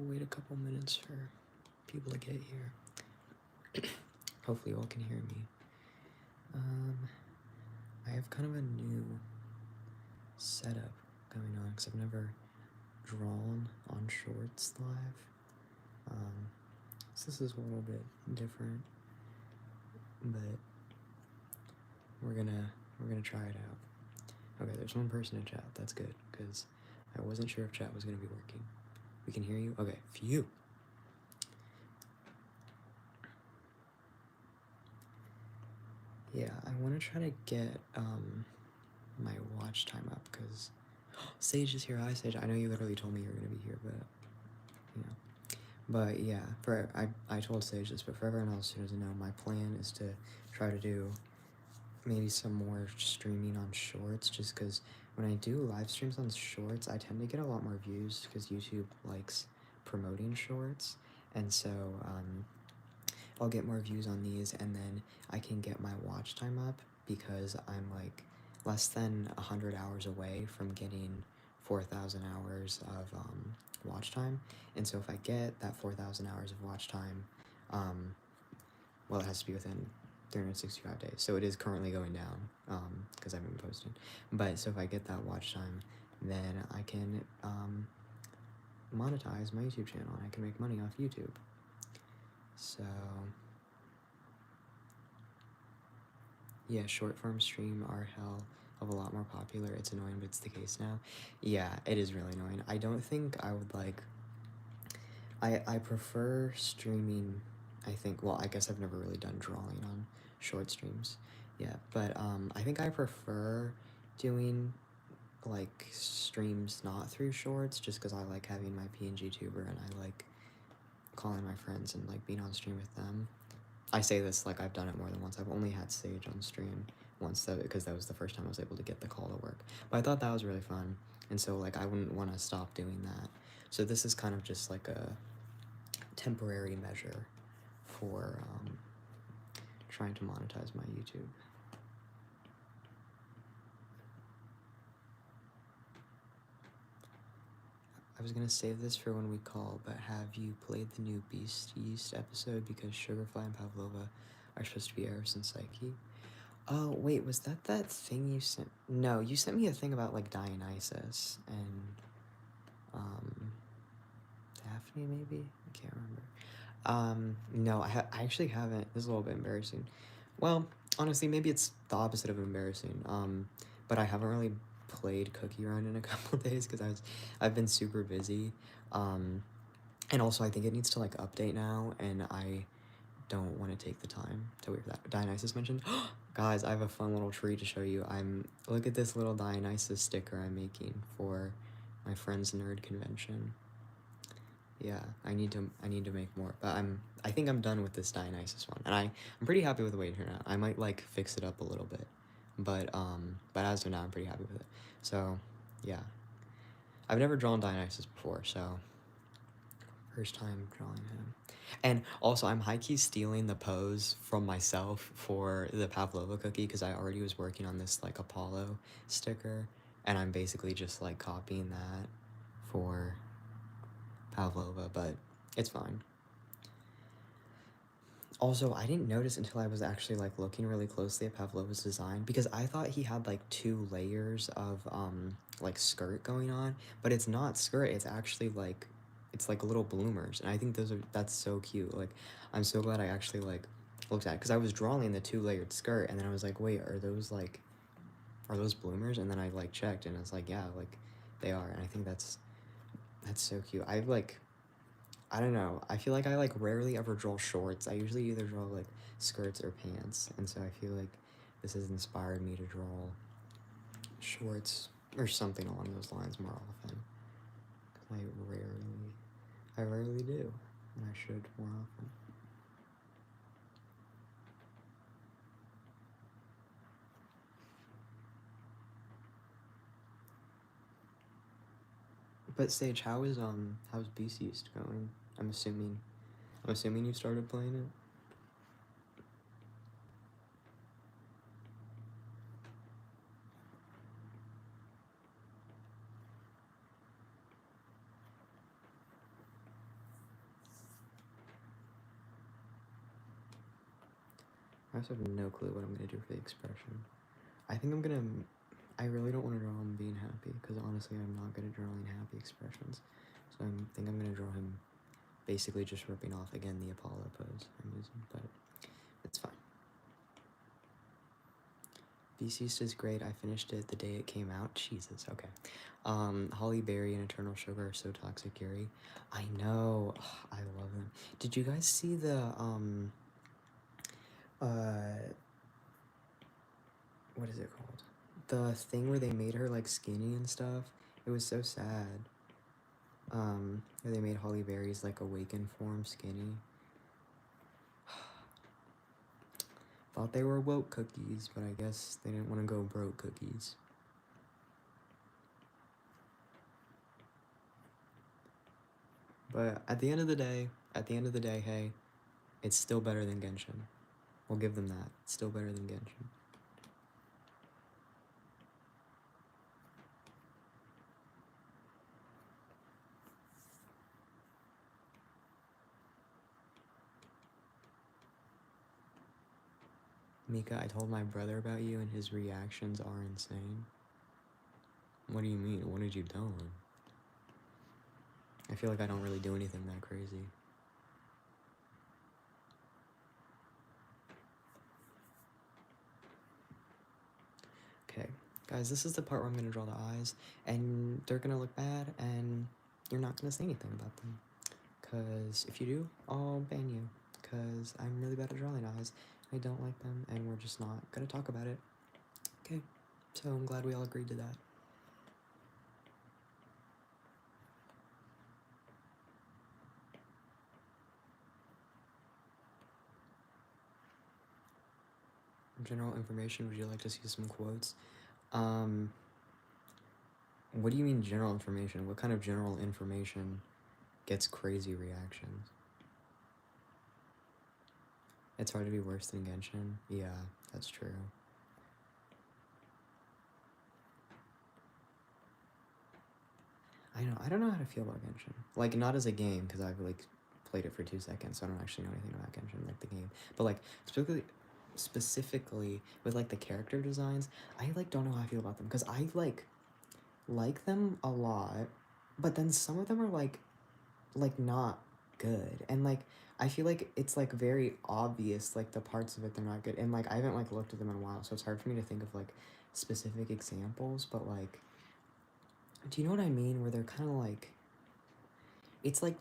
We'll wait a couple minutes for people to get here. Hopefully you all can hear me. I have kind of a new setup going on because I've never drawn on Shorts live. So this is a little bit different, but we're gonna try it out. Okay, there's one person in chat. That's good because I wasn't sure if chat was gonna be working. We can hear you. Okay, phew. Yeah, I want to try to get my watch time up because Sage is here. Hi, Sage. I know you literally told me you were gonna be here, but you know. But yeah, I told Sage this, but for everyone else who doesn't know, my plan is to try to do maybe some more streaming on Shorts, just because when I do live streams on Shorts, I tend to get a lot more views because YouTube likes promoting Shorts, and so I'll get more views on these, and then I can get my watch time up because I'm like less than 100 hours away from getting 4,000 hours of watch time. And so if I get that 4,000 hours of watch time, well, it has to be within 365 days. So it is currently going down because I've been posting. But so if I get that watch time, then I can monetize my YouTube channel and I can make money off YouTube. So yeah, short form stream are hell of a lot more popular. It's annoying, but it's the case now. Yeah, it is really annoying. I don't think I would like... I prefer streaming, I think... Well, I guess I've never really done drawing on short streams. Yeah, but I think I prefer doing like streams not through Shorts just because I like having my PNG tuber and I like calling my friends and like being on stream with them. I say this like I've done it more than once. I've only had Sage on stream once though, because that was the first time I was able to get the call to work. But I thought that was really fun, and so like I wouldn't want to stop doing that. So this is kind of just like a temporary measure for trying to monetize my YouTube. I was gonna save this for when we call, but have you played the new Beast Yeast episode? Because Sugarfly and Pavlova are supposed to be Eris and Psyche. Oh, wait, was that thing you sent? No, you sent me a thing about, like, Dionysus and, Daphne, maybe? I can't remember. No, I actually haven't. This is a little bit embarrassing. Well, honestly, maybe it's the opposite of embarrassing. But I haven't really played Cookie Run in a couple days because I've been super busy. And also I think it needs to, like, update now, and I don't want to take the time to wait for that. Dionysus mentioned. Guys, I have a fun little treat to show you. Look at this little Dionysus sticker I'm making for my friend's nerd convention. Yeah, I need to make more, but I think I'm done with this Dionysus one, and I'm pretty happy with the way it turned out. I might like fix it up a little bit, but as of now I'm pretty happy with it. So yeah, I've never drawn Dionysus before, so first time drawing him. And also, I'm high-key stealing the pose from myself for the Pavlova cookie because I already was working on this, like, Apollo sticker, and I'm basically just, like, copying that for Pavlova, but it's fine. Also, I didn't notice until I was actually, like, looking really closely at Pavlova's design because I thought he had, like, 2 layers of, like, skirt going on, but it's not skirt, it's actually, like... It's like little bloomers, and I think that's so cute. Like, I'm so glad I actually like looked at it because I was drawing the 2-layered skirt, and then I was like, wait, are those bloomers? And then I like checked, and I was like, yeah, like they are, and I think that's so cute. I don't know. I feel like I like rarely ever draw shorts. I usually either draw like skirts or pants, and so I feel like this has inspired me to draw shorts or something along those lines more often. Because I rarely do, and I should more often. But Sage, how's Beast Yeast going? I'm assuming you started playing it. I also have no clue what I'm gonna do for the expression. I think I'm gonna. I really don't want to draw him being happy because honestly, I'm not good at drawing happy expressions. So I think I'm gonna draw him basically just ripping off again the Apollo pose I'm using, but it's fine. Beast is great. I finished it the day it came out. Jesus, okay. Holly Berry and Eternal Sugar are so toxic, Yuri. I know. Ugh, I love them. Did you guys see the what is it called? The thing where they made her like skinny and stuff? It was so sad. Where they made Holly Berry's like awakened form skinny. Thought they were woke cookies, but I guess they didn't want to go broke cookies. But at the end of the day, hey, it's still better than Genshin. We'll give them that. It's still better than Genshin. Mika, I told my brother about you and his reactions are insane. What do you mean? What did you tell him? I feel like I don't really do anything that crazy. Okay, guys, this is the part where I'm going to draw the eyes, and they're going to look bad, and you're not going to say anything about them. Because if you do, I'll ban you. Because I'm really bad at drawing eyes. I don't like them, and we're just not going to talk about it. Okay, so I'm glad we all agreed to that. General information, would you like to see some quotes? What do you mean general information? What kind of general information gets crazy reactions? It's hard to be worse than Genshin. Yeah, that's true. I don't know how to feel about Genshin. Like, not as a game, because I've, like, played it for 2 seconds, so I don't actually know anything about Genshin, like, the game. But, like, specifically with, like, the character designs, I, like, don't know how I feel about them. Because I, like them a lot, but then some of them are, like, not good. And, like, I feel like it's, like, very obvious, like, the parts of it they're not good. And, like, I haven't, like, looked at them in a while, so it's hard for me to think of, like, specific examples, but, like, do you know what I mean? Where they're kind of, like, it's, like,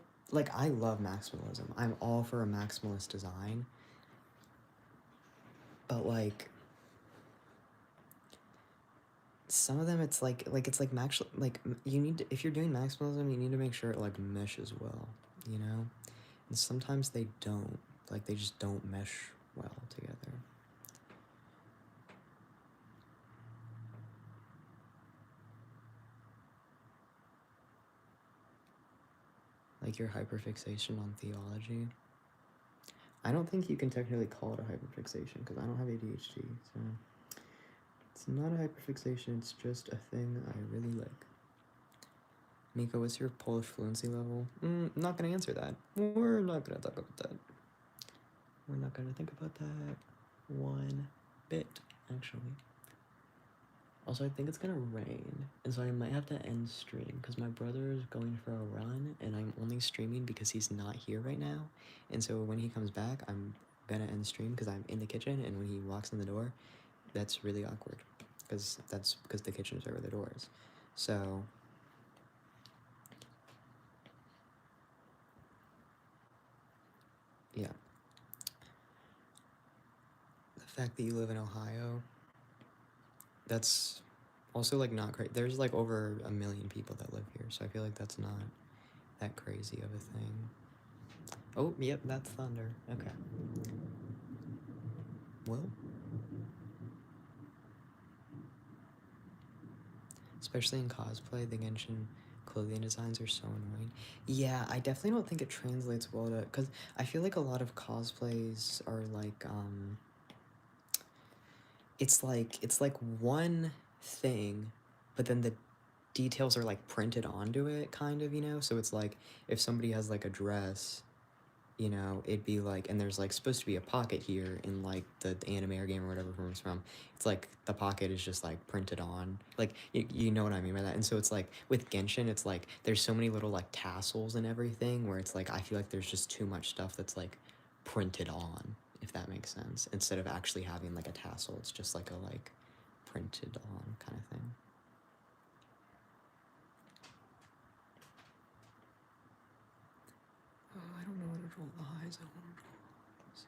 I love maximalism. I'm all for a maximalist design. But, like, some of them it's like it's like max, like, you need to, if you're doing maximalism, you need to make sure it, like, meshes well, you know? And sometimes they don't. Like, they just don't mesh well together. Like your hyperfixation on theology. I don't think you can technically call it a hyperfixation because I don't have ADHD, so it's not a hyperfixation, it's just a thing I really like. Miko, what's your Polish fluency level? Not gonna answer that. We're not gonna talk about that. We're not gonna think about that one bit, actually. Also, I think it's gonna rain, and so I might have to end stream because my brother is going for a run, and I'm only streaming because he's not here right now. And so when he comes back, I'm gonna end stream because I'm in the kitchen, and when he walks in the door, that's really awkward because the kitchen is where the door is. So yeah, the fact that you live in Ohio, that's also, like, not great. There's, like, over 1 million people that live here, so I feel like that's not that crazy of a thing. Oh, yep, that's thunder. Okay. Well, especially in cosplay, the Genshin clothing designs are so annoying. Yeah, I definitely don't think it translates well to, because I feel like a lot of cosplays are like, it's like one thing, but then the details are, like, printed onto it, kind of, you know? So it's like, if somebody has, like, a dress, you know, it'd be like, and there's like supposed to be a pocket here in like the anime or game or whatever it's from. It's like the pocket is just like printed on, like you know what I mean by that. And so it's like with Genshin, it's like there's so many little like tassels and everything where it's like I feel like there's just too much stuff that's like printed on, if that makes sense. Instead of actually having like a tassel, it's just like a like printed on kind of thing. Oh, I don't know what to draw the eyes. I want to draw eyes.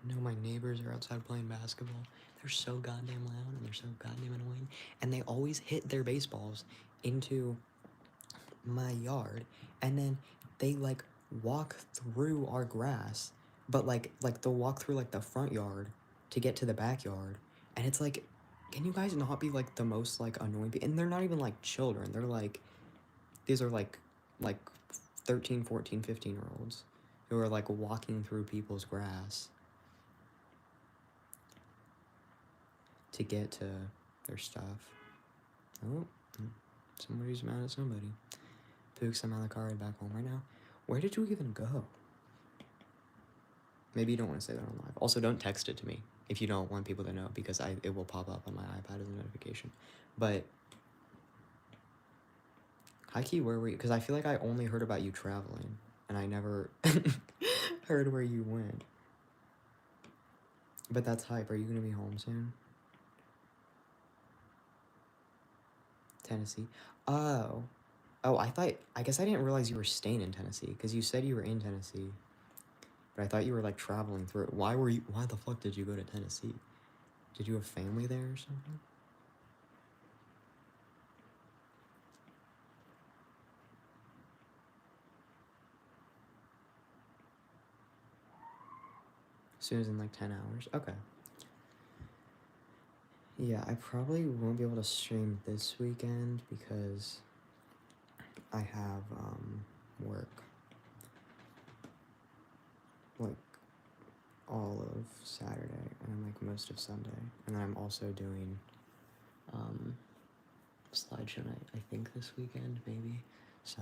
No, my neighbors are outside playing basketball. They're so goddamn loud and they're so goddamn annoying. And they always hit their baseballs into my yard, and then they like walk through our grass, but like they'll walk through like the front yard to get to the backyard, and it's like, can you guys not be like the most like annoying and they're not even like children, they're like, these are like 13, 14, 15 year olds who are like walking through people's grass to get to their stuff. Oh, somebody's mad at somebody. Pooks, I'm out of the car, head back home right now. Where did you even go? Maybe you don't want to say that on live. Also, don't text it to me if you don't want people to know, because it will pop up on my iPad as a notification. But high key, where were you? Because I feel like I only heard about you traveling, and I never heard where you went. But that's hype. Are you gonna be home soon? Tennessee. Oh. Oh, I guess I didn't realize you were staying in Tennessee, because you said you were in Tennessee. But I thought you were like traveling through it. Why the fuck did you go to Tennessee? Did you have family there or something? As soon as in like 10 hours? Okay. Yeah, I probably won't be able to stream this weekend because I have work. Like all of Saturday and like most of Sunday. And then I'm also doing slideshow night, I think this weekend, maybe. So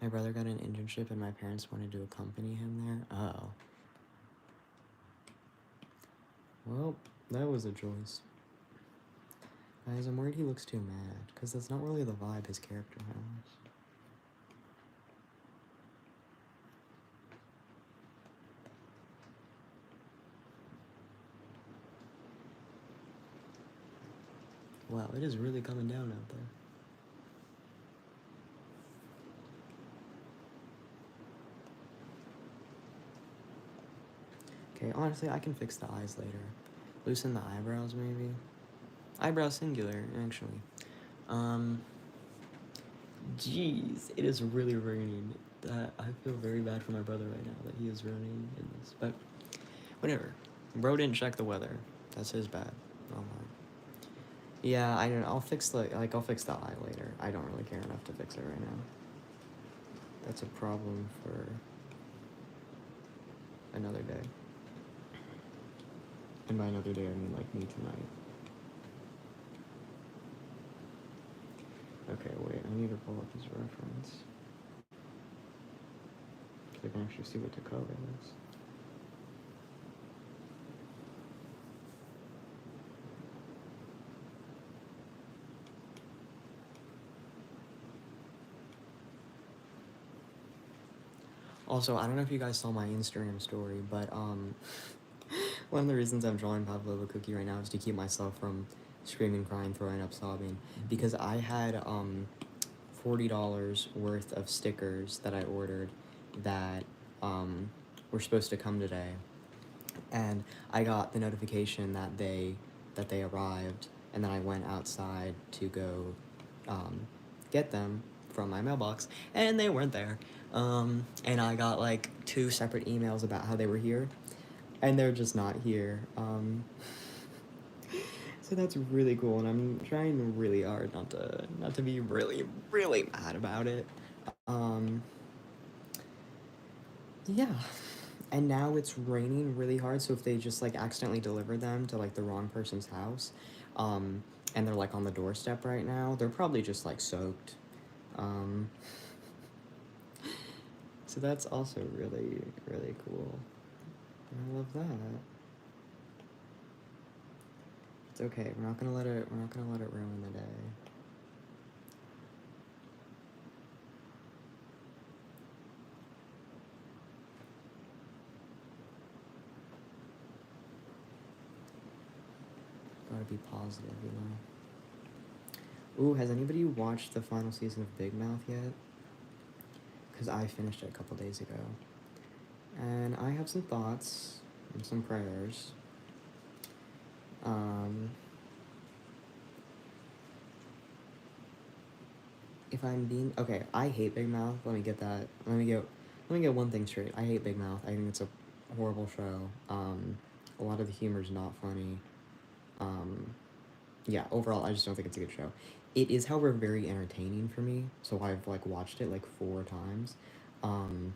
my brother got an internship and my parents wanted to accompany him there. Oh. Well, that was a choice. Guys, I'm worried he looks too mad, because that's not really the vibe his character has. Wow, it is really coming down out there. Okay, honestly, I can fix the eyes later. Loosen the eyebrows, maybe? Eyebrow singular, actually. Jeez, it is really raining. I feel very bad for my brother right now that he is running in this, but whatever. Bro didn't check the weather. That's his bad. Oh my. Yeah, I don't know. I'll fix the eye later. I don't really care enough to fix it right now. That's a problem for another day. And by another day, I mean like me tonight. Okay, wait, I need to pull up his reference. So I can actually see what the color is. Also, I don't know if you guys saw my Instagram story, but one of the reasons I'm drawing Pavlova Cookie right now is to keep myself from screaming, crying, throwing up, sobbing, because I had $40 worth of stickers that I ordered that were supposed to come today, and I got the notification that they arrived, and then I went outside to go get them from my mailbox, and they weren't there. And I got like 2 separate emails about how they were here, and they're just not here. So that's really cool, and I'm trying really hard not to be really really mad about it. Um, yeah, and now it's raining really hard. So if they just like accidentally deliver them to like the wrong person's house, um, and they're like on the doorstep right now, they're probably just like soaked. Um, so that's also really really cool. I love that. It's okay. We're not gonna let it. We're not gonna let it ruin the day. Gotta be positive, you know. Ooh, has anybody watched the final season of Big Mouth yet? Because I finished it a couple days ago, and I have some thoughts and some prayers. Um, if I'm being okay, I hate Big Mouth. Let me get that. Let me get one thing straight. I hate Big Mouth. I think it's a horrible show. A lot of the humor is not funny. Um, yeah, overall, I just don't think it's a good show. It is, however, very entertaining for me. So I've like watched it like 4 times, um,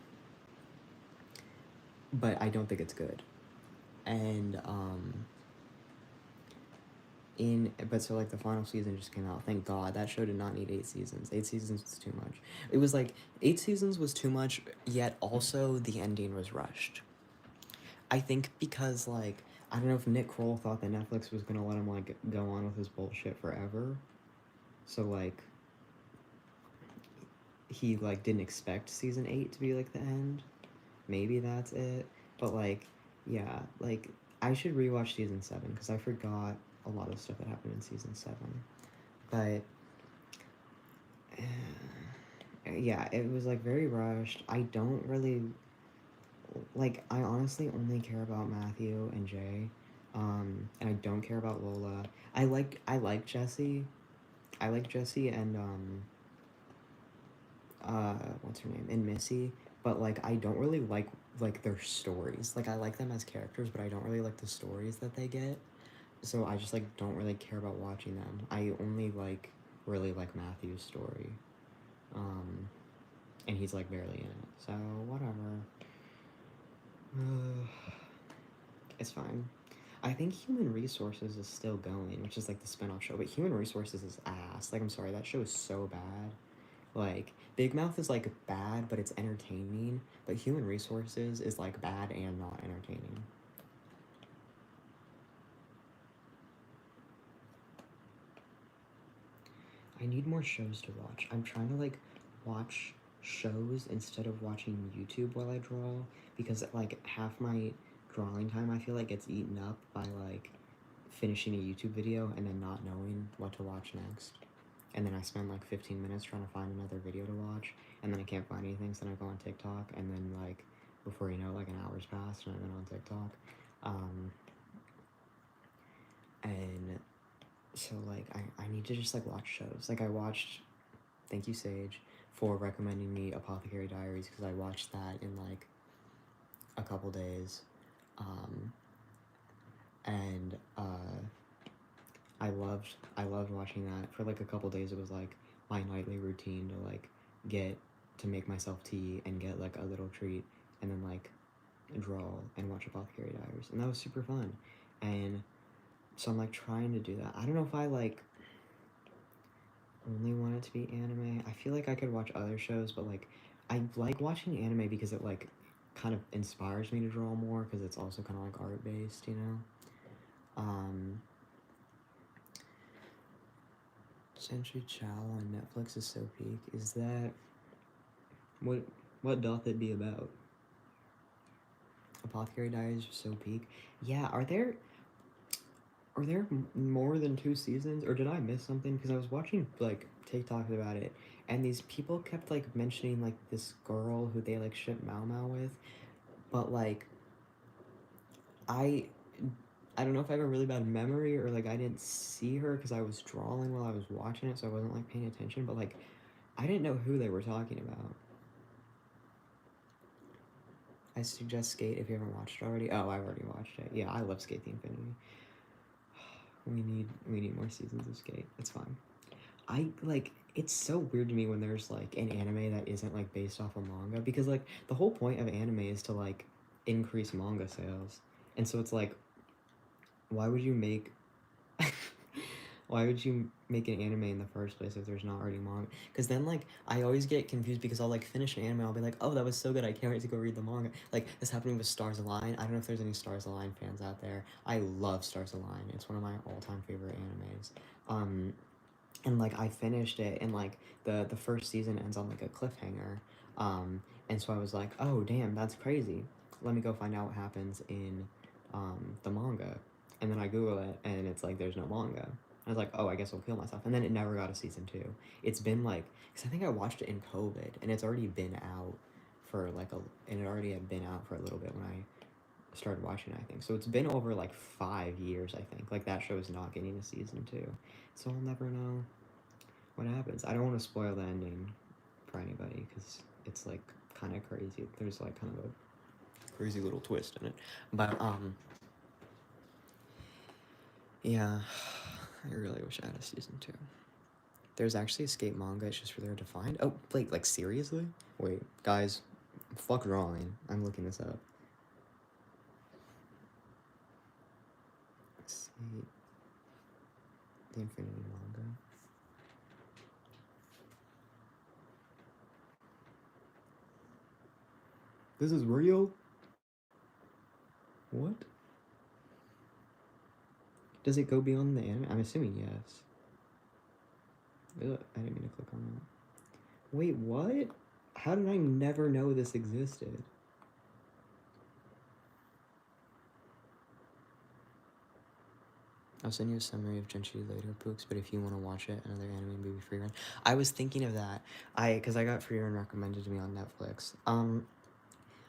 but I don't think it's good. And in but so like the final season just came out. Thank God that show did not need 8 seasons. 8 seasons was too much. It was like 8 seasons was too much. Yet also the ending was rushed. I think because like I don't know if Nick Kroll thought that Netflix was gonna let him like go on with his bullshit forever. So like he like didn't expect season 8 to be like the end. Maybe that's it. But like, yeah, like I should rewatch season 7 because I forgot a lot of stuff that happened in season 7. But yeah, it was like very rushed. I don't really like. I honestly only care about Matthew and Jay, and I don't care about Lola. I like Jesse. I like Jesse and what's her name, and Missy, but like I don't really like their stories. Like I like them as characters, but I don't really like the stories that they get. So I just like don't really care about watching them. I only like really like Matthew's story. Um and he's like barely in it. So whatever. It's fine. I think Human Resources is still going, which is like the spin-off show, but Human Resources is ass. Like I'm sorry, that show is so bad. Like Big Mouth is like bad, but it's entertaining. But Human Resources is like bad and not entertaining. I need more shows to watch. I'm trying to like watch shows instead of watching YouTube while I draw because like half my drawing time I feel like gets eaten up by like finishing a YouTube video and then not knowing what to watch next. And then I spend like 15 minutes trying to find another video to watch, and then I can't find anything, so then I go on TikTok, and then like before you know, like an hour's passed, and I've been on TikTok. Um, and so like I need to just like watch shows. Like I watched Thank You Sage for recommending me Apothecary Diaries because I watched that in like a couple days. Um, and I loved watching that for like a couple days. It was like my nightly routine to like get to make myself tea and get like a little treat and then like draw and watch Apothecary Diaries, and that was super fun. And so I'm like trying to do that. I don't know if I like only want it to be anime. I feel like I could watch other shows, but like I like watching anime because it like kind of inspires me to draw more because it's also kind of like art based, you know. Um, Century Chow on Netflix is so peak. Is that what? What doth it be about? Apothecary Diaries are so peak. Yeah, are there more than 2 seasons, or did I miss something? Because I was watching like TikToks about it, and these people kept like mentioning like this girl who they like ship Mao Mao with, but like I I don't know if I have a really bad memory or like I didn't see her because I was drawing while I was watching it, so I wasn't like paying attention. But like I didn't know who they were talking about. I suggest Skate if you haven't watched it already. Oh, I've already watched it. Yeah, I love Skate the Infinity. We need more seasons of Skate. It's fine. I like it's so weird to me when there's like an anime that isn't like based off of manga, because like the whole point of anime is to like increase manga sales. And so it's like, why would you make why would you make an anime in the first place if there's not already manga? Because then like I always get confused because I'll like finish an anime, I'll be like, oh, that was so good, I can't wait to go read the manga. Like this happening with Stars Align. I don't know if there's any Stars Align fans out there. I love Stars Align. It's one of my all-time favorite animes. And like I finished it, and like the first season ends on like a cliffhanger. And so I was like, oh damn, that's crazy. Let me go find out what happens in the manga. And then I Google it, and it's like there's no manga. I was like, oh, I guess I'll kill myself. And then it never got a season two. It's been like, because I think I watched it in COVID, and it's already been out for like and it already had been out for a little bit when I started watching it, I think. So it's been over like 5 years, I think. Like that show is not getting a season two. So I'll never know what happens. I don't want to spoil the ending for anybody because it's like kind of crazy. There's like kind of a crazy little twist in it. But yeah, I really wish I had a season two. There's actually a Skate manga. It's just really hard to find. Oh, like seriously? Wait, guys, fuck drawing. I'm looking this up. Skate, the Infinity manga. This is real? What? Does it go beyond the anime? I'm assuming yes. Ugh, I didn't mean to click on that. Wait, what? How did I never know this existed? I'll send you a summary of Gentry later, Pooks, but if you want to watch it, another anime movie free run. I was thinking of that. Because I got free run recommended to me on Netflix.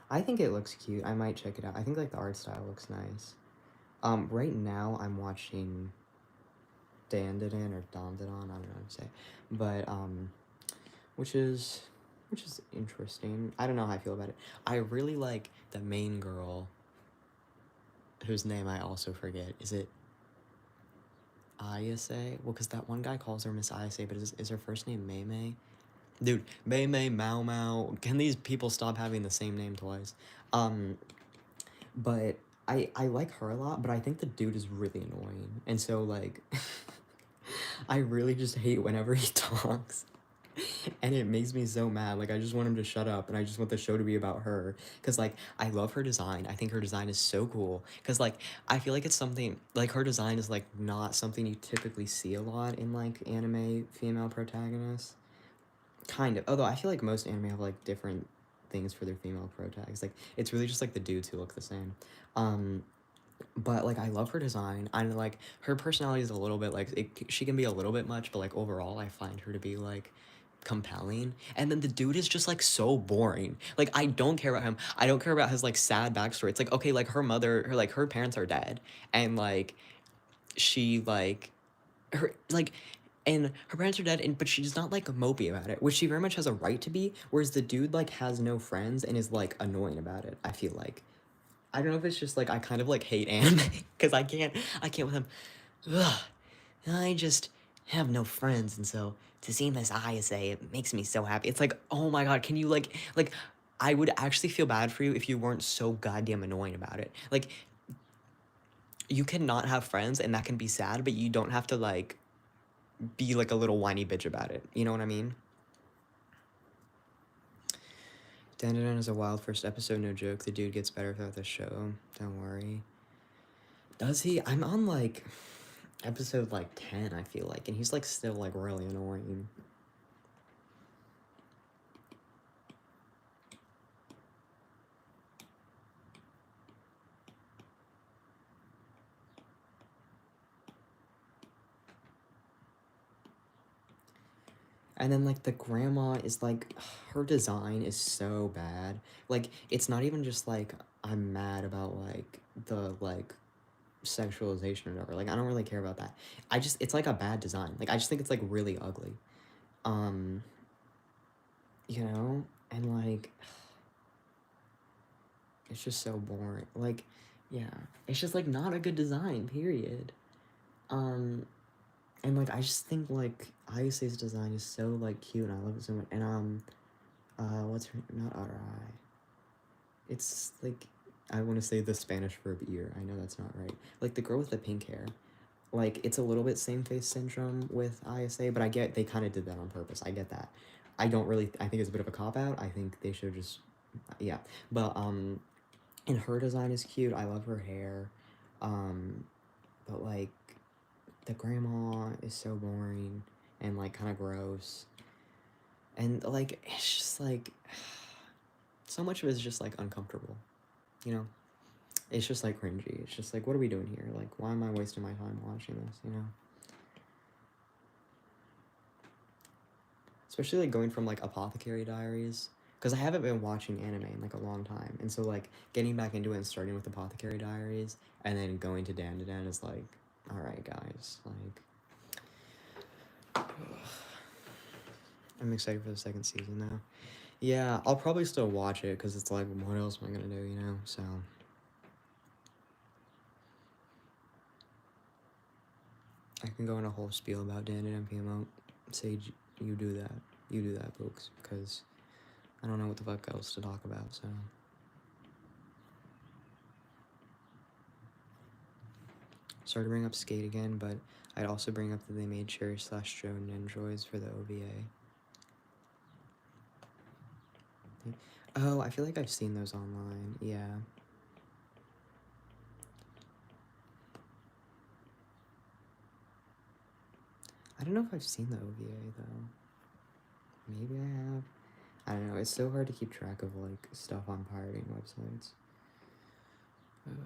I think it looks cute. I might check it out. I think like the art style looks nice. Right now I'm watching Dandadan or Dandadan, I don't know how to say. But which is interesting. I don't know how I feel about it. I really like the main girl, whose name I also forget. Is it Ayase? Well, because that one guy calls her Miss Ayase, but is her first name Mei Mei? Dude, Mei Mei, Mao Mao. Can these people stop having the same name twice? But I like her a lot, but I think the dude is really annoying. And so, like, I really just hate whenever he talks. And it makes me so mad. Like, I just want him to shut up, and I just want the show to be about her. Because, like, I love her design. I think her design is so cool. Because, like, I feel like it's something, like, her design is, like, not something you typically see a lot in, like, anime female protagonists. Kind of. Although I feel like most anime have, like, different things for their female protagonists. Like, it's really just, like, the dudes who look the same. But like I love her design. I like her personality is a little bit like she can be a little bit much, but like overall I find her to be like compelling. And then the dude is just like so boring. Like I don't care about him. I don't care about his like sad backstory. It's like okay, like her parents are dead, and like she like her like and her parents are dead, and but she's not like mopey about it, which she very much has a right to be, whereas the dude like has no friends and is like annoying about it, I feel like. I don't know if it's just like I kind of like hate anime because I can't with him. Ugh, I just have no friends, and so to see Miss Ayase, it makes me so happy. It's like, oh my god, can you like I would actually feel bad for you if you weren't so goddamn annoying about it. Like you cannot have friends, and that can be sad, but you don't have to like be like a little whiny bitch about it. You know what I mean? Dandadan is a wild first episode, no joke. The dude gets better throughout the show. Don't worry. Does he? I'm on like episode like 10, I feel like, and he's like still like really annoying. And then like the grandma is like her design is so bad. Like it's not even just like I'm mad about like the like sexualization or whatever. Like I don't really care about that. It's like a bad design. Like I just think it's like really ugly. Um you know? And like it's just so boring. Like yeah, it's just like not a good design, period. Um, and like I just think like Ayase's design is so like cute, and I love it so much. And what's her, not Arai? It's like I want to say the Spanish verb ear. I know that's not right. Like the girl with the pink hair. Like it's a little bit same face syndrome with ISA, but I get they kind of did that on purpose. I get that. I don't really. I think it's a bit of a cop out. I think they should just, yeah. But and her design is cute. I love her hair. Um, but like the grandma is so boring and like kind of gross. And like it's just like so much of it is just like uncomfortable, you know. It's just like cringy. It's just like, what are we doing here? Like, why am I wasting my time watching this? You know. Especially like going from like Apothecary Diaries, because I haven't been watching anime in like a long time, and so like getting back into it and starting with Apothecary Diaries and then going to Dan is like, all right, guys, like, I'm excited for the second season now. Yeah, I'll probably still watch it because it's like, what else am I gonna do, you know? So I can go in a whole spiel about Dan and PMO. Sage, you do that, folks, because I don't know what the fuck else to talk about. So. Sorry to bring up Skate again, but I'd also bring up that they made Cherry slash Joe Ninjoys for the OVA. Oh, I feel like I've seen those online. Yeah. I don't know if I've seen the OVA though. Maybe I have. I don't know. It's so hard to keep track of like stuff on pirating websites. Ugh.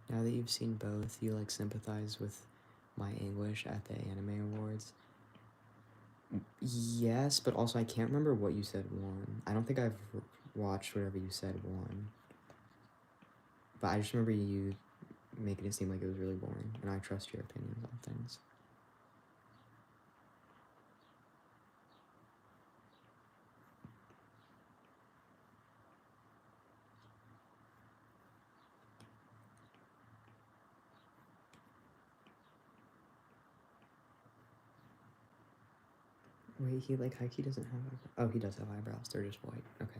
Now that you've seen both, you like sympathize with my anguish at the Anime Awards. Yes, but also I can't remember what you said won. I don't think I've watched whatever you said won. But I just remember you making it seem like it was really boring, and I trust your opinions on things. Wait, he like Heike doesn't have eyebrows. Oh, he does have eyebrows. They're just white. Okay.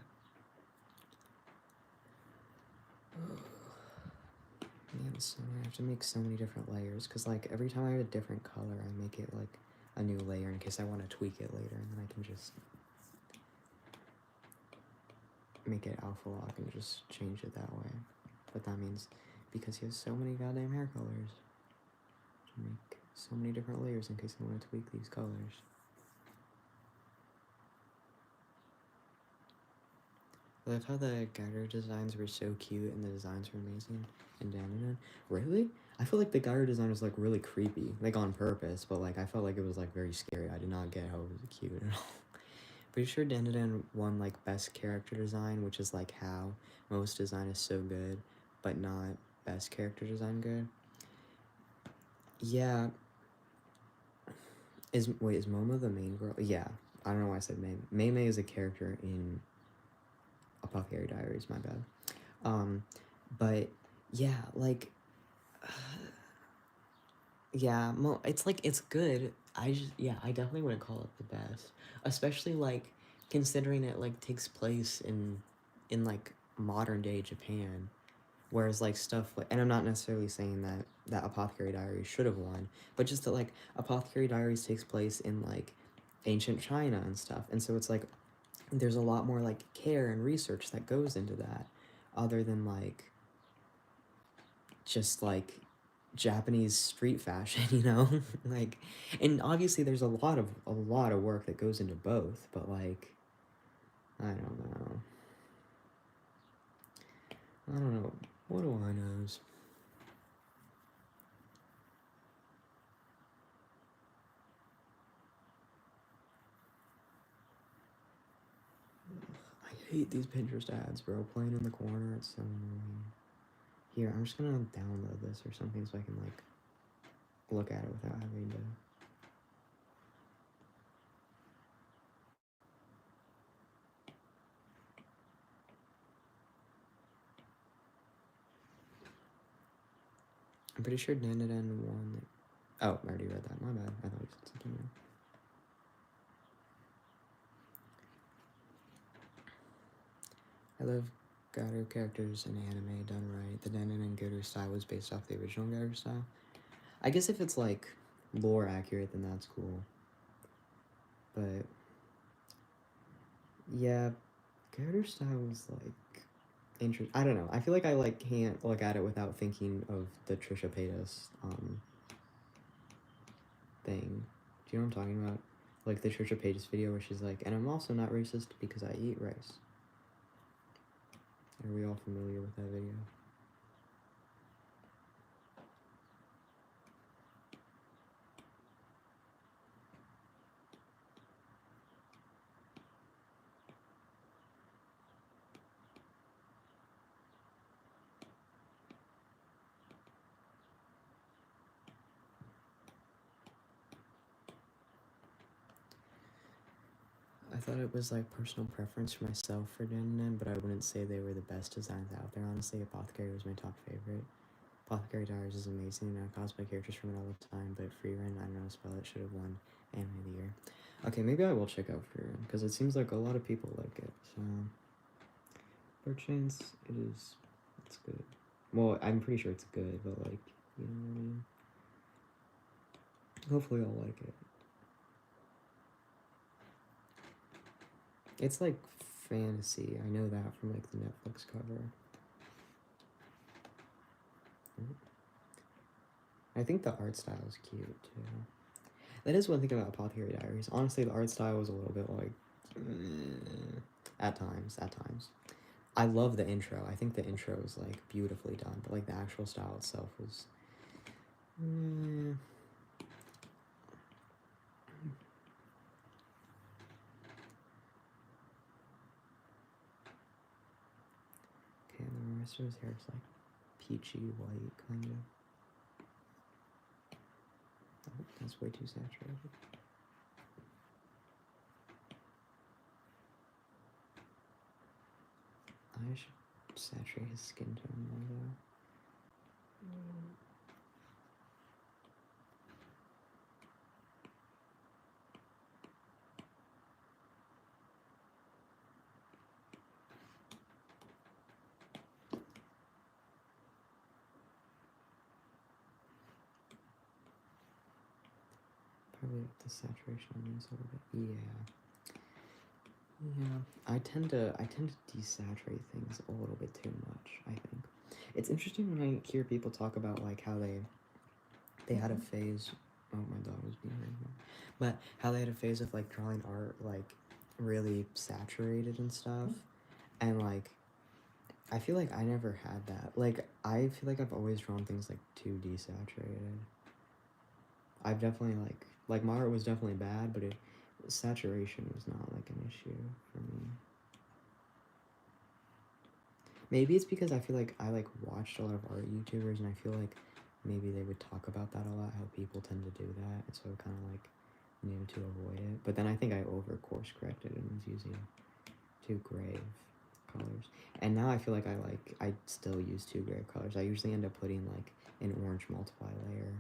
Man, so I have to make so many different layers because like every time I have a different color, I make it like a new layer in case I want to tweak it later, and then I can just make it alpha lock and just change it that way. But that means because he has so many goddamn hair colors, to make so many different layers in case I want to tweak these colors. I love how the Gyro designs were so cute and the designs were amazing. And Dandadan, really? I feel like the Gyro design was like really creepy, like on purpose, but like I felt like it was like very scary. I did not get how it was cute at all. Pretty sure Dandadan won like best character design, which is like how most design is so good, but not best character design good. Yeah. Is Momo the main girl? Yeah. I don't know why I said May. May is a character in Apothecary Diaries, my bad. But yeah, like, yeah, it's like it's good. I definitely wouldn't call it the best, especially like considering it like takes place in like modern day Japan, whereas like stuff like, and I'm not necessarily saying that Apothecary Diaries should have won, but just that like Apothecary Diaries takes place in like ancient China and stuff, and so it's like there's a lot more like care and research that goes into that, other than like just like Japanese street fashion, you know? Like, and obviously there's a lot of work that goes into both, but like I don't know. I don't know. What do I know? I hate these Pinterest ads, bro. Playing in the corner, it's so annoying. Here, I'm just gonna download this or something so I can like look at it without having to. I'm pretty sure Dandadan won. Oh, I already read that. My bad. I thought you said something new. I love Garu characters in anime done right. The Dandadan Garu style was based off the original Garu style. I guess if it's like lore accurate, then that's cool. But yeah, Garu style was like interesting. I don't know. I feel like I like can't look at it without thinking of the Trisha Paytas thing. Do you know what I'm talking about? Like the Trisha Paytas video where she's like, and I'm also not racist because I eat rice. Are we all familiar with that video? I thought it was like personal preference for myself for Dandadan, but I wouldn't say they were the best designs out there. Honestly, Apothecary was my top favorite. Apothecary Diaries is amazing, and I cosplay characters from it all the time, but Freerun, I don't know, spell it should have won Anime of the Year. Okay, maybe I will check out Freerun, because it seems like a lot of people like it, so... Bird Chains, it's good. Well, I'm pretty sure it's good, but like, you know what I mean? Hopefully I'll like it. It's like fantasy, I know that from like the Netflix cover. I think the art style is cute too. That is one thing about Apothecary Diaries. Honestly, the art style was a little bit like at times. I love the intro. I think the intro is like beautifully done, but like the actual style itself was. Okay, and the rest of his hair is like peachy white, kind of. Oh, that's way too saturated. I should saturate his skin tone more though. Probably up the saturation on this a little bit. Yeah. Yeah. I tend to desaturate things a little bit too much, I think. It's interesting when I hear people talk about like how they had a phase. Oh, my dog was being right here. But how they had a phase of like drawing art like really saturated and stuff, and like I feel like I never had that. Like I feel like I've always drawn things like too desaturated. I've definitely like my art was definitely bad, but saturation was not like an issue for me. Maybe it's because I feel like I like watched a lot of art YouTubers, and I feel like maybe they would talk about that a lot, how people tend to do that, and so kind of like needed to avoid it. But then I think I over course corrected and was using too grave colors. And now I feel like I still use too grave colors. I usually end up putting like an orange multiply layer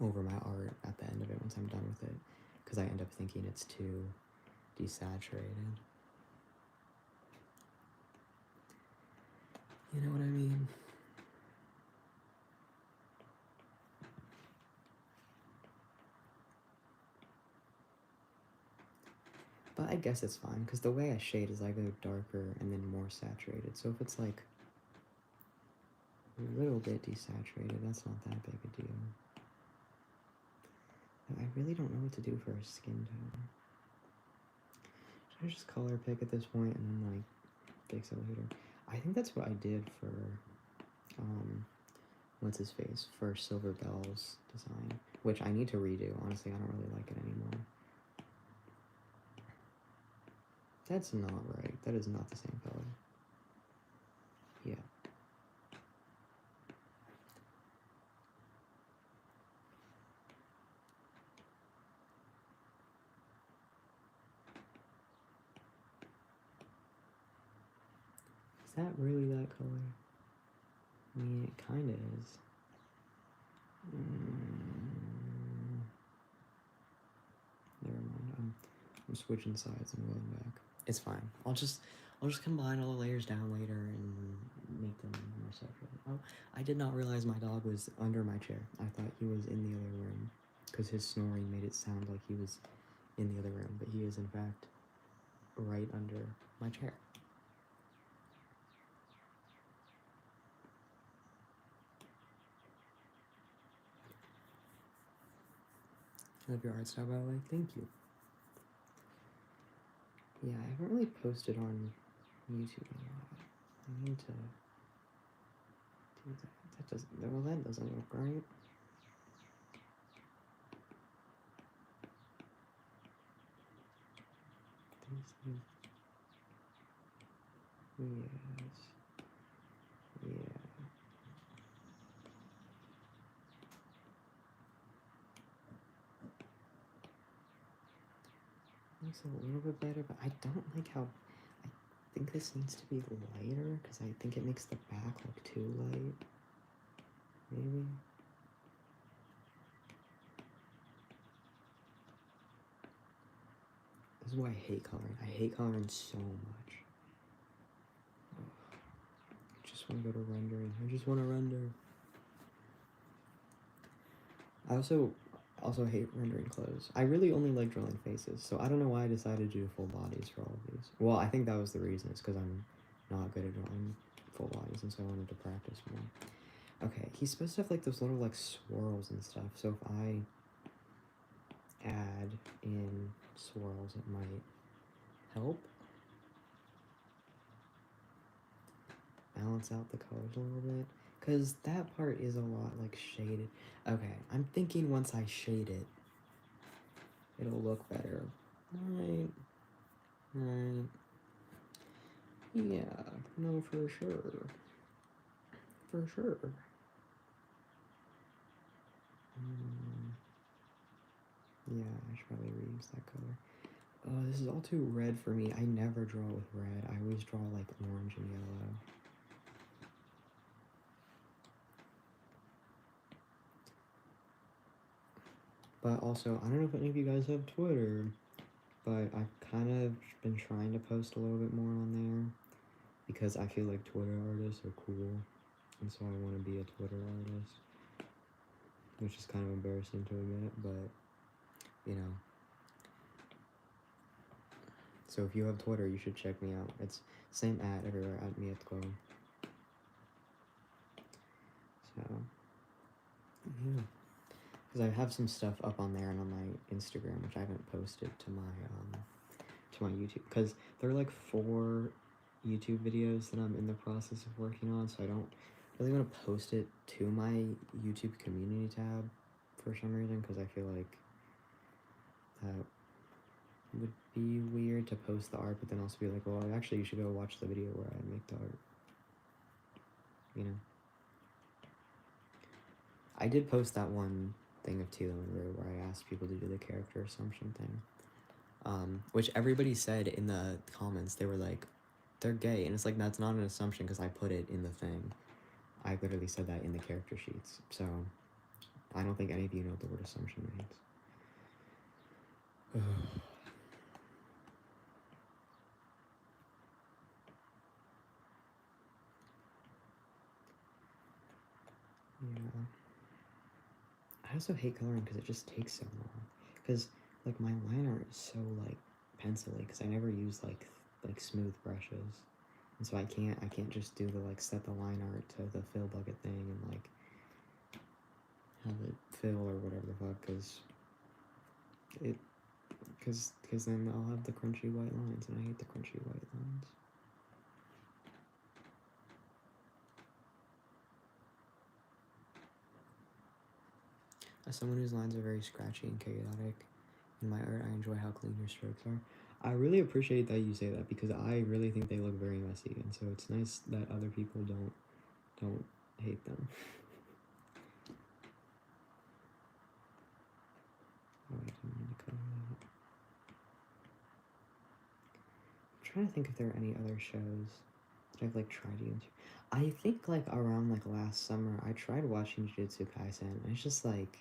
over my art at the end of it once I'm done with it, because I end up thinking it's too desaturated. You know what I mean? But I guess it's fine, because the way I shade is I go darker and then more saturated. So if it's like a little bit desaturated, that's not that big a deal. But I really don't know what to do for a skin tone. Should I just color pick at this point and then like fix it later? I think that's what I did for what's his face, for Silver Bell's design, which I need to redo. Honestly, I don't really like it anymore. That's not right. That is not the same color. Yeah. Is that really that color? I mean, it kind of is. Mm, never mind. I'm switching sides and going back. It's fine. I'll just combine all the layers down later and make them more separate. Oh, I did not realize my dog was under my chair. I thought he was in the other room because his snoring made it sound like he was in the other room, but he is in fact right under my chair. I love your art style, by the way. Thank you. Yeah, I haven't really posted on YouTube a lot. I need to do that. That doesn't. Well, that doesn't look right. Yes. Yeah. Looks a little bit better, but I don't like how. I think this needs to be lighter because I think it makes the back look too light. Maybe. This is why I hate coloring. I hate coloring so much. I just want to go to rendering. I just want to render. I also hate rendering clothes. I really only like drawing faces, so I don't know why I decided to do full bodies for all of these. Well, I think that was the reason. It's because I'm not good at drawing full bodies, and so I wanted to practice more. Okay, he's supposed to have like those little like swirls and stuff. So if I add in swirls, it might help balance out the colors a little bit. Because that part is a lot like shaded. Okay, I'm thinking once I shade it, it'll look better. Right. Right. Yeah. No, for sure. For sure. Yeah, I should probably reuse that color. Oh, this is all too red for me. I never draw with red. I always draw like orange and yellow. But also, I don't know if any of you guys have Twitter, but I've kind of been trying to post a little bit more on there because I feel like Twitter artists are cool, and so I want to be a Twitter artist, which is kind of embarrassing to admit, but you know. So if you have Twitter, you should check me out. It's same ad everywhere at Mietko. So yeah, because I have some stuff up on there and on my Instagram, which I haven't posted to my YouTube, because there are like 4 YouTube videos that I'm in the process of working on, so I don't really want to post it to my YouTube community tab for some reason, because I feel like that would be weird to post the art, but then also be like, well, actually, you should go watch the video where I make the art. You know? I did post that one thing of Tilo and Rue where I asked people to do the character assumption thing. Which everybody said in the comments, they were like, they're gay. And it's like, that's not an assumption because I put it in the thing. I literally said that in the character sheets. So I don't think any of you know what the word assumption means. Yeah. I also hate coloring because it just takes so long. Because like my line art is so like pencil-y because I never use like smooth brushes, and so I can't just do the like set the line art to the fill bucket thing and like have it fill or whatever the fuck, because then I'll have the crunchy white lines, and I hate the crunchy white lines. As someone whose lines are very scratchy and chaotic in my art, I enjoy how clean your strokes are. I really appreciate that you say that because I really think they look very messy, and so it's nice that other people don't hate them. Oh, I didn't mean to color that. I'm trying to think if there are any other shows that I've like tried to get into. I think like around like last summer, I tried watching Jujutsu Kaisen, and it's just like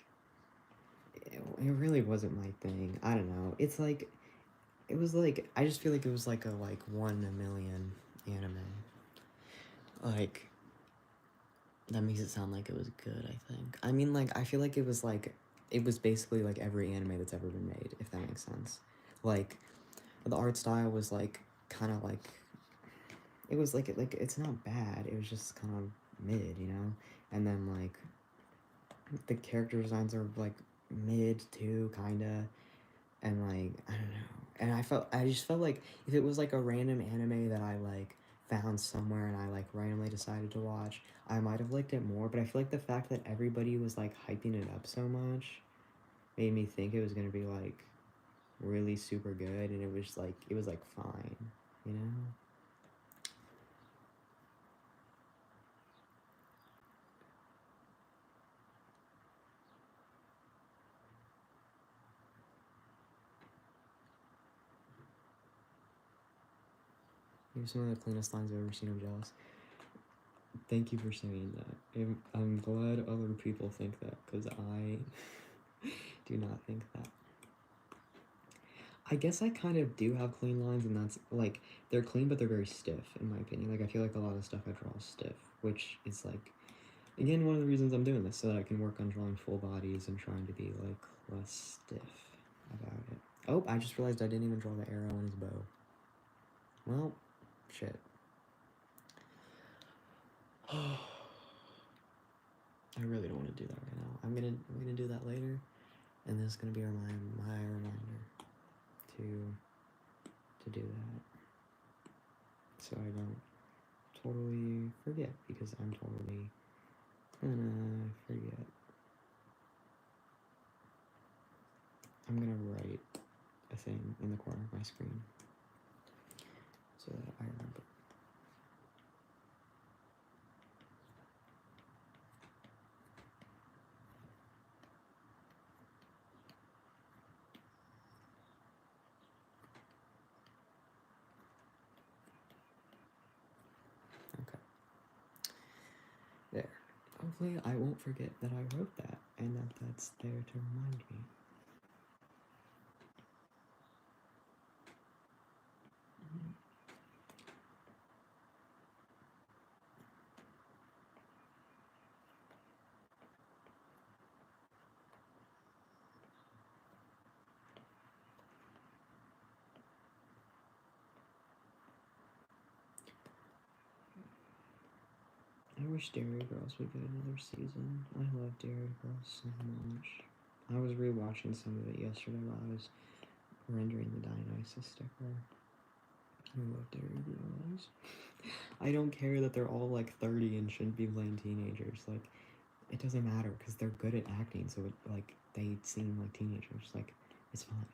it really wasn't my thing. I don't know. It's like it was like I just feel like it was like a like 1 in a million anime. Like that makes it sound like it was good, I think. I mean, like, I feel like it was basically like every anime that's ever been made, if that makes sense. Like, the art style was like kind of like it was like it's not bad. It was just kind of mid, you know. And then like the character designs are like mid too, kinda. And like I don't know. And I just felt like if it was like a random anime that I like found somewhere and I like randomly decided to watch, I might have liked it more. But I feel like the fact that everybody was like hyping it up so much made me think it was gonna be like really super good, and it was like fine, you know. You have some of the cleanest lines I've ever seen. I'm jealous. Thank you for saying that. I'm glad other people think that because I do not think that. I guess I kind of do have clean lines, and that's like they're clean, but they're very stiff, in my opinion. Like I feel like a lot of stuff I draw is stiff, which is like again one of the reasons I'm doing this so that I can work on drawing full bodies and trying to be like less stiff about it. Oh, I just realized I didn't even draw the arrow on his bow. Well, shit. I really don't want to do that right now. I'm gonna do that later, and this is gonna be my reminder to do that, so I don't totally forget because I'm totally gonna forget. I'm gonna write a thing in the corner of my screen so that I remember. Okay. There. Hopefully I won't forget that I wrote that and that that's there to remind me. I wish Dairy Girls would get another season. I love Dairy Girls so much. I was rewatching some of it yesterday while I was rendering the Dionysus sticker. I love Dairy Girls. I don't care that they're all like 30 and shouldn't be playing teenagers. Like, it doesn't matter because they're good at acting, so it like they seem like teenagers. Like, it's fine.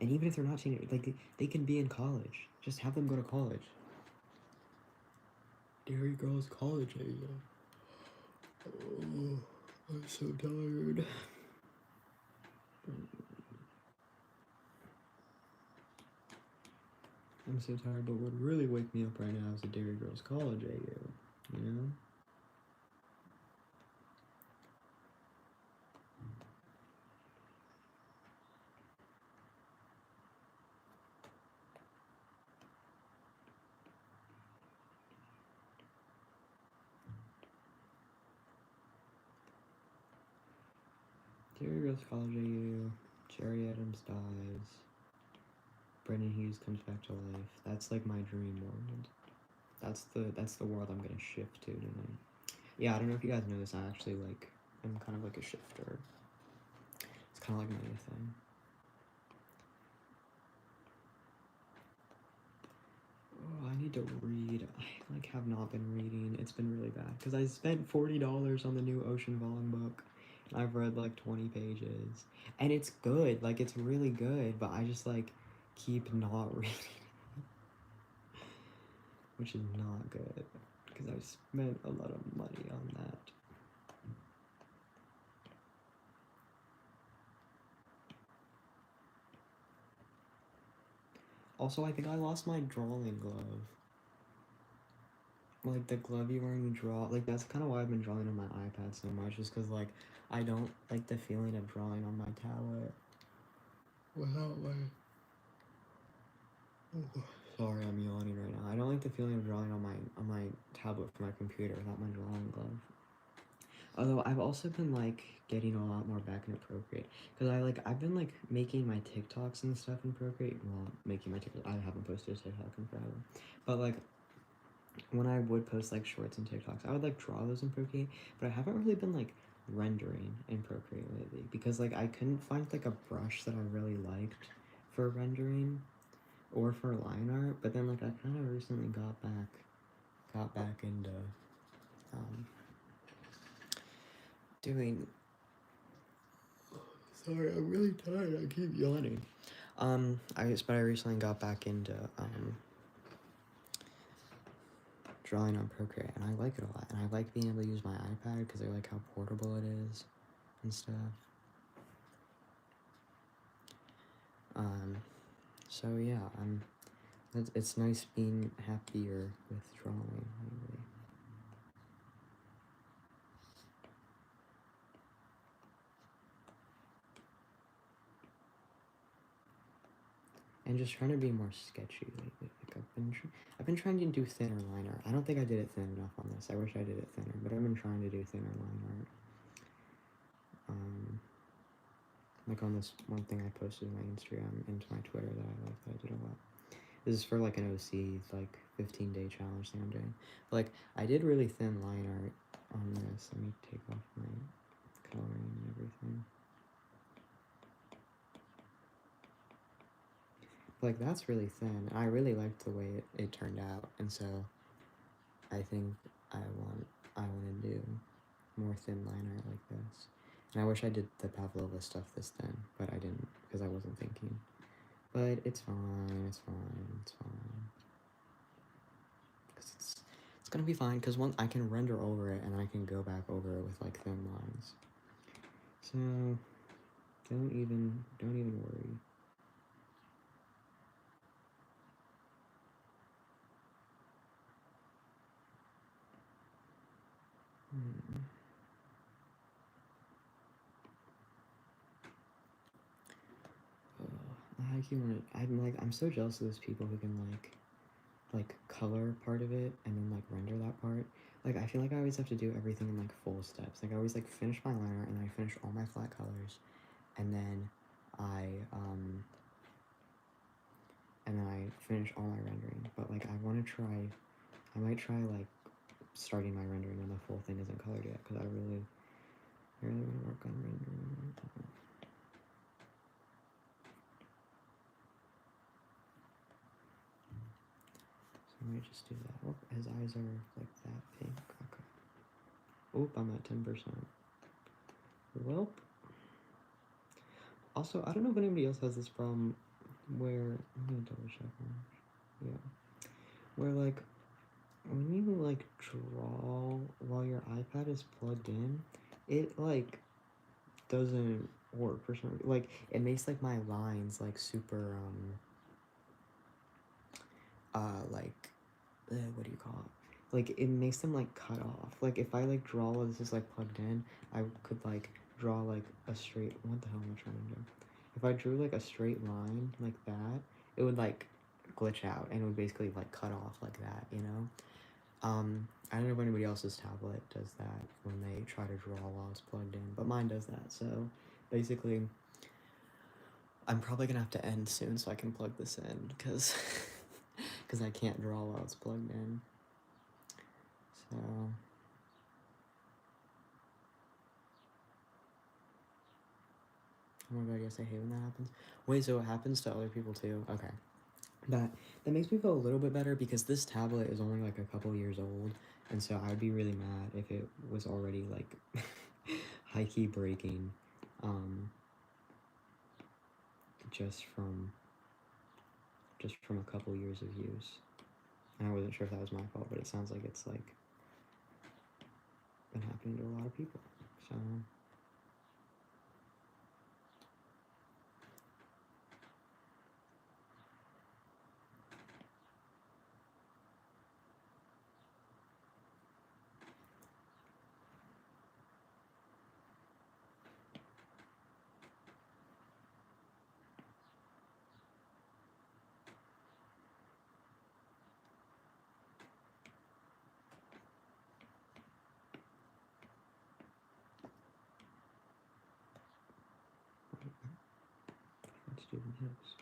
And even if they're not teenagers, like they can be in college. Just have them go to college. Dairy Girls college age. Oh, I'm so tired. I'm so tired, but what would really wake me up right now is a Dairy Girls college AU, you know? Dairy Girls college AU, Jerry Adams dies, Brendan Hughes comes back to life. That's like my dream world. That's the world I'm gonna shift to tonight. Yeah, I don't know if you guys know this, I actually like I'm kind of like a shifter. It's kinda like my new thing. Oh, I need to read. I like have not been reading. It's been really bad because I spent $40 on the new Ocean Vuong book. And I've read like 20 pages, and it's good. Like it's really good, but I just like keep not reading, which is not good because I've spent a lot of money on that. Also, I think I lost my drawing glove. like the glove you wear when you draw, like that's kind of why I've been drawing on my iPad so much, is because like I don't like the feeling of drawing on my tablet without like. Oh, sorry, I'm yawning right now. I don't like the feeling of drawing on my tablet for my computer without my drawing glove. Although I've also been like getting a lot more back into Procreate, because I've been like making my TikToks and stuff in Procreate. Well, making my TikTok, I haven't posted a TikTok in forever, but like when I would post like shorts and TikToks, I would like draw those in Procreate, but I haven't really been like rendering in Procreate lately, because like I couldn't find like a brush that I really liked for rendering or for line art. But then like I kind of recently got back into um, doing. Sorry, I'm really tired. I keep yawning. But I recently got back into drawing on Procreate, and I like it a lot. And I like being able to use my iPad because I like how portable it is and stuff. So yeah, it's nice being happier with drawing lately. And just trying to be more sketchy lately. Like I've been trying to do thinner line art. I don't think I did it thin enough on this. I wish I did it thinner, but I've been trying to do thinner line art. Like on this one thing I posted on my Instagram and to my Twitter that I did a lot. This is for like an OC like 15-day challenge thing I'm doing. But like I did really thin line art on this. Let me take off my coloring and everything. Like that's really thin. I really liked the way it turned out, and so I think I want to do more thin line art like this. And I wish I did the Pavlova stuff this thin, but I didn't because I wasn't thinking. But it's fine. It's fine. Because it's gonna be fine. Because once I can render over it, and I can go back over it with like thin lines. So don't even worry. I'm so jealous of those people who can like color part of it and then like render that part. Like I feel like I always have to do everything in like full steps. Like I always like finish my line art and then I finish all my flat colors, and then I finish all my rendering. But like I might try like starting my rendering when the full thing isn't colored yet, because I really want to work on rendering. So I might just do that. Oh, his eyes are like that pink. Okay. Oop, I'm at 10%. Welp. Also, I don't know if anybody else has this problem where, I'm gonna double check. Yeah. Where like, when you like draw while your iPad is plugged in, it like doesn't work for some reason. Like, it makes like my lines like super, like, what do you call it? Like, it makes them like cut off. Like, if I like draw while this is like plugged in, I could like draw like a straight, what the hell am I trying to do? If I drew like a straight line like that, it would like glitch out and it would basically like cut off like that, you know? I don't know if anybody else's tablet does that when they try to draw while it's plugged in, but mine does that. So basically, I'm probably gonna have to end soon so I can plug this in, because I can't draw while it's plugged in. So oh my god, yes, I hate when that happens. Wait, so it happens to other people too? Okay. That makes me feel a little bit better, because this tablet is only like a couple years old, and so I would be really mad if it was already like high-key breaking, just from a couple years of use. And I wasn't sure if that was my fault, but it sounds like it's like been happening to a lot of people. So student house.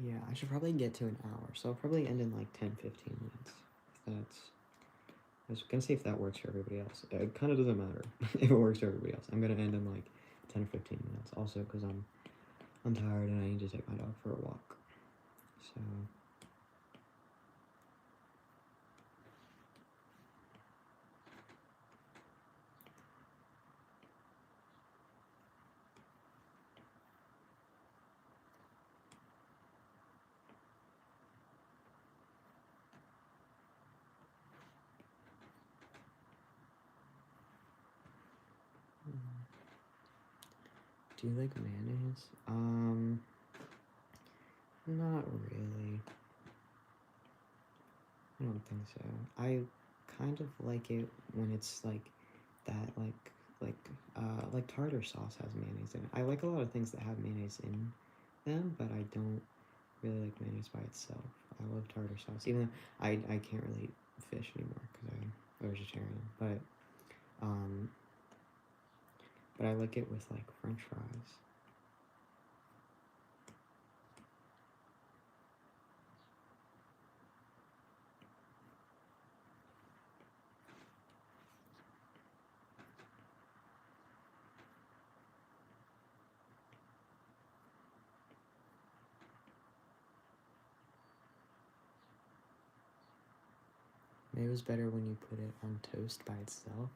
Yeah, I should probably get to an hour, so I'll probably end in like 10-15 minutes. I was gonna see if that works for everybody else. It kind of doesn't matter if it works for everybody else. I'm gonna end in like 10 or 15 minutes. Also, because I'm tired and I need to take my dog for a walk. So. Do you like mayonnaise? Not really. I don't think so. I kind of like it when it's like that, like tartar sauce has mayonnaise in it. I like a lot of things that have mayonnaise in them, but I don't really like mayonnaise by itself. I love tartar sauce, even though I can't really eat fish anymore because I'm a vegetarian. But I like it with like French fries. Mayo's better when you put it on toast by itself.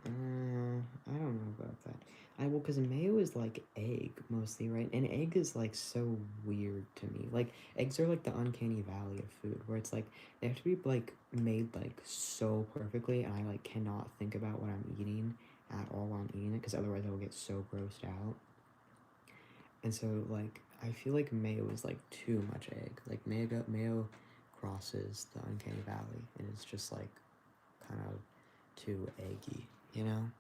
I don't know about that. Well, because mayo is like egg mostly, right? And egg is like so weird to me. Like eggs are like the uncanny valley of food, where it's like they have to be like made like so perfectly, and I like cannot think about what I'm eating at all while I'm eating it, because otherwise I will get so grossed out. And so like I feel like mayo is like too much egg. Like mayo crosses the uncanny valley, and it's just like kind of too eggy, you know?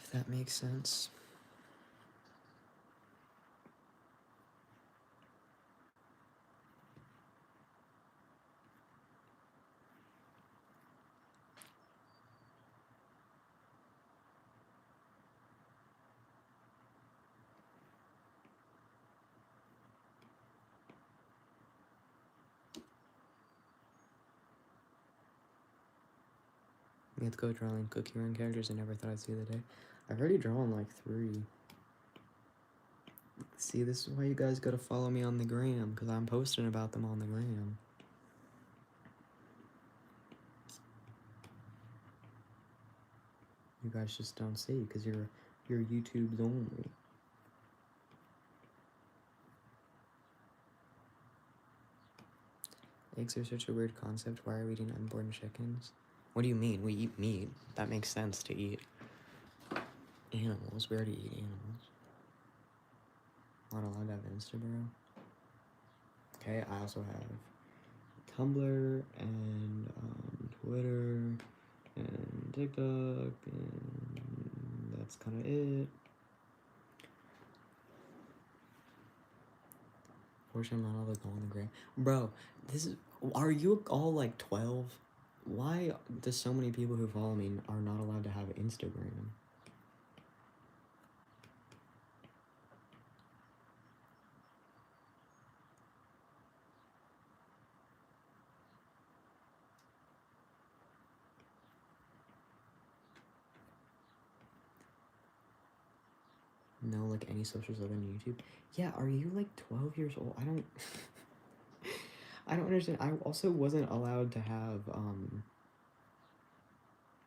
If that makes sense. We have to go drawing Cookie Run characters I never thought I'd see the day. I've already drawn like 3. See, this is why you guys gotta follow me on the gram, because I'm posting about them on the gram. You guys just don't see, because you're YouTube's only. Eggs are such a weird concept. Why are we eating unborn chickens? What do you mean? We eat meat. That makes sense to eat animals. We already eat animals. Not allowed to have Instagram. Okay, I also have Tumblr and Twitter and TikTok, and that's kind of it. Fortunately, I'm not allowed to go on the gram. Bro, are you all like 12? Why do so many people who follow me are not allowed to have Instagram? No, like any socials other than YouTube? Yeah, are you like 12 years old? I don't I don't understand. I also wasn't allowed to have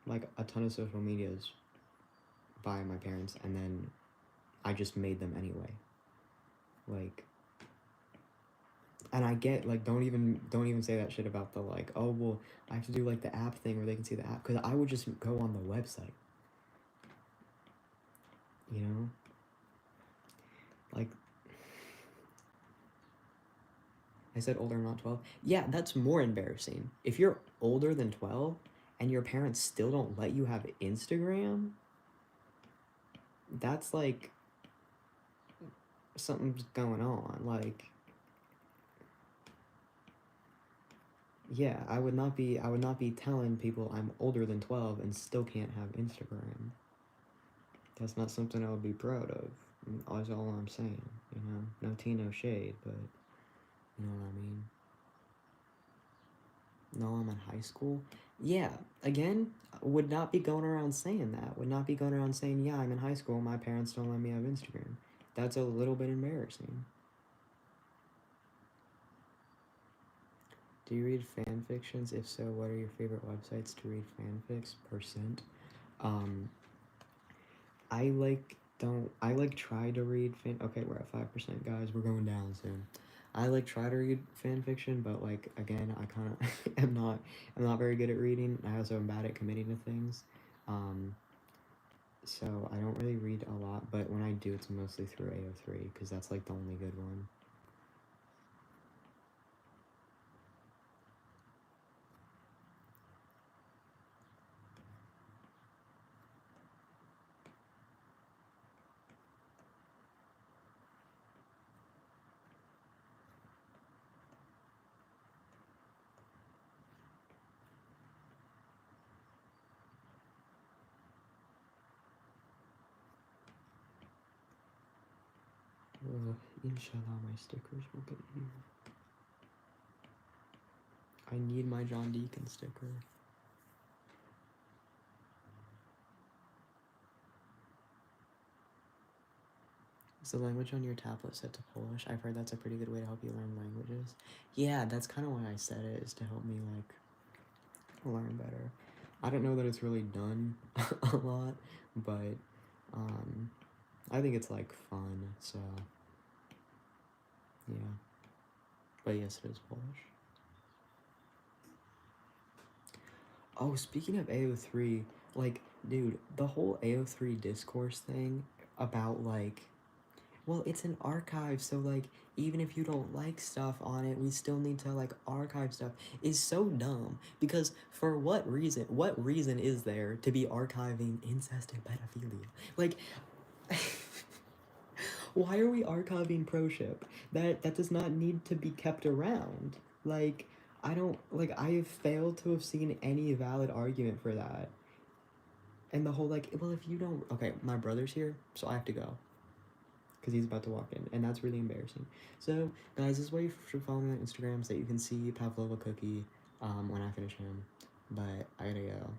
like a ton of social medias by my parents, and then I just made them anyway. Like, and I get like don't even say that shit about the like, oh well, I have to do like the app thing where they can see the app, because I would just go on the website. You know? Like, I said older, not 12. Yeah, that's more embarrassing. If you're older than 12 and your parents still don't let you have Instagram, that's like something's going on. Like, yeah, I would not be telling people I'm older than 12 and still can't have Instagram. That's not something I would be proud of. That's all I'm saying. You know, no tea, no shade, but you know what I mean. No, I'm in high school. Yeah, again, would not be going around saying that. Would not be going around saying, yeah, I'm in high school. My parents don't let me have Instagram. That's a little bit embarrassing. Do you read fan fictions? If so, what are your favorite websites to read fanfics? Percent. Um, I like don't I like try to read fan. Okay, we're at 5%, guys. We're going down soon. I like try to read fan fiction, but like again, I kind of I'm not very good at reading. I also am bad at committing to things. Um, so I don't really read a lot, but when I do, it's mostly through AO3 because that's like the only good one. Inshallah, my stickers will get here. I need my John Deacon sticker. Is the language on your tablet set to Polish? I've heard that's a pretty good way to help you learn languages. Yeah, that's kind of why I said it, is to help me, like, learn better. I don't know that it's really done a lot, but, I think it's, like, fun, so, yeah. But yes, it is Polish. Oh, speaking of AO3, like, dude, the whole AO3 discourse thing about, like, well, it's an archive, so like even if you don't like stuff on it, we still need to like archive stuff is so dumb because for what reason? What reason is there to be archiving incest and pedophilia? Like why are we archiving pro-ship? That does not need to be kept around. Like I don't like I have failed to have seen any valid argument for that. And the whole like, well, if you don't okay, my brother's here, so I have to go because he's about to walk in, and that's really embarrassing. So, guys, this is why you should follow me on Instagram so that you can see Pavlova Cookie when I finish him. But I gotta go.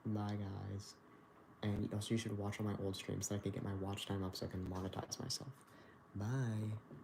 Bye, guys. And also, you should watch all my old streams so I can get my watch time up so I can monetize myself. Bye.